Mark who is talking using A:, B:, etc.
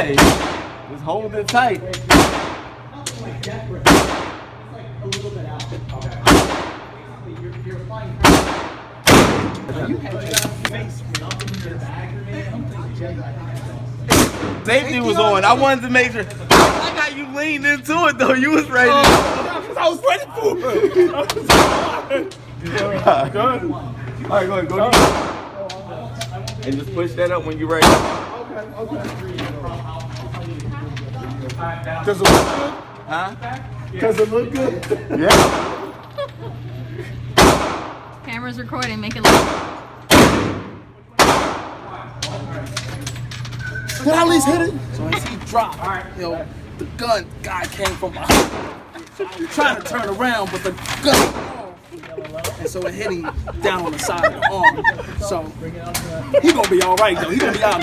A: Okay. Just hold it tight. Safety was on. I wanted to make sure. I got you leaned into it though. You was ready.
B: I was ready for it.
A: Good. All right, go ahead. Go deep. And just push that up when you're ready.
B: Okay. Does it look good?
A: Huh?
B: Does it look good?
A: Yeah.
C: Camera's recording, make it look.
B: Did I at least hit it? So as he dropped, yo, the gun guy came from behind. Trying to turn around, but the gun. And so it hit him down on the side of the arm. So he gonna be all right though. He gonna be out.